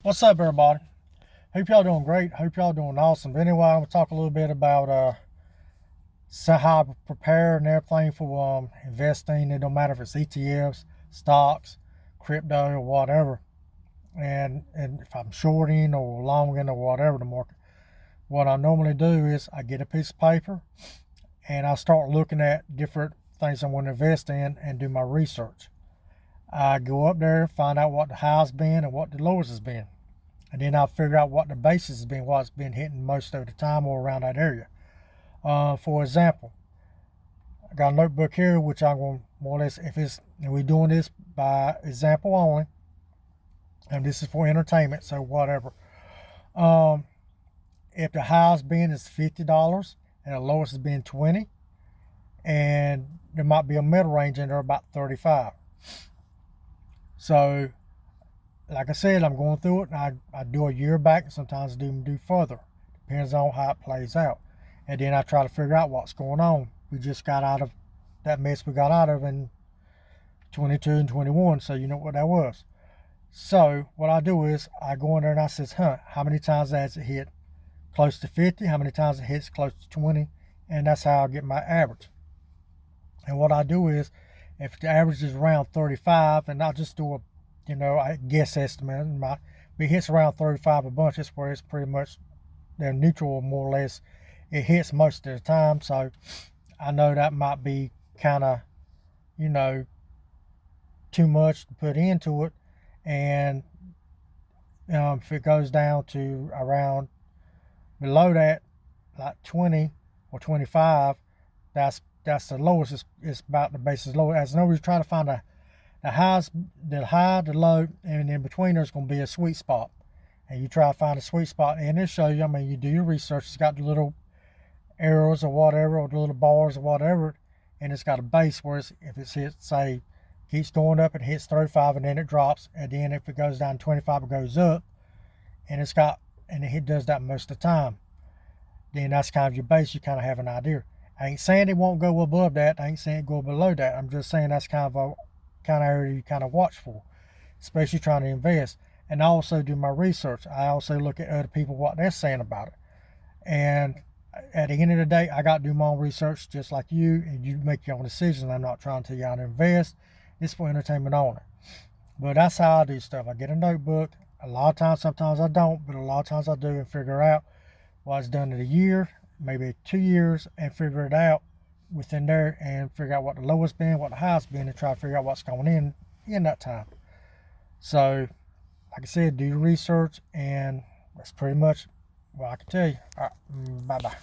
What's up, everybody? Hope y'all doing great. Hope y'all doing awesome. But anyway, I'm gonna talk a little bit about how I prepare and everything for investing. It don't matter if it's ETFs, stocks, crypto, or whatever. And if I'm shorting or longing or whatever the market, what I normally do is I get a piece of paper and I start looking at different things I want to invest in and do my research. I go up there, find out what the high's been and what the lowest has been. And then I'll figure out what the basis has been, what's been hitting most of the time or around that area. For example, I got a notebook here, which I'm going to more or less, and we're doing this by example only, and this is for entertainment, so whatever. If the highest been is $50 and the lowest has been 20, and there might be a middle range in there about 35. So like I said, I'm going through it, and I do a year back, and sometimes do further. Depends on how it plays out. And then I try to figure out what's going on. We just got out of that mess we got out of in 22 and 21, so you know what that was. So what I do is I go in there and I says, how many times has it hit close to 50? How many times it hits close to 20? And that's how I get my average. And what I do is, if the average is around 35, and I'll just do I guess estimate, if it hits around 35 a bunch, it's where it's pretty much they're neutral, more or less. It hits most of the time, so I know that might be kind of, too much to put into it. And if it goes down to around below that, like 20 or 25, that's the lowest. It's about the basis low. As no, we're trying to find the high, the low, and in between there's going to be a sweet spot. And you try to find a sweet spot, and it'll show you. I mean, you do your research. It's got the little arrows or whatever, or the little bars or whatever, and it's got a base where if it's hit, say, keeps going up and hits 35, and then it drops, and then if it goes down to 25, it goes up, and it does that most of the time. Then that's kind of your base. You kind of have an idea. I ain't saying it won't go above that. I ain't saying it go below that. I'm just saying that's kind of area you kind of watch for, especially trying to invest. And I also do my research. I also look at other people, what they're saying about it. And at the end of the day, I got to do my own research just like you, and you make your own decisions. I'm not trying to tell you how to invest. It's for entertainment only. But that's how I do stuff. I get a notebook. A lot of times, sometimes I don't, but a lot of times I do, and figure out what it's done in a year, maybe 2 years, and figure it out within there, and figure out what the lowest been, what the highest been, and try to figure out what's going in that time. So like I said, do your research, and that's pretty much what I can tell you. All right, bye bye.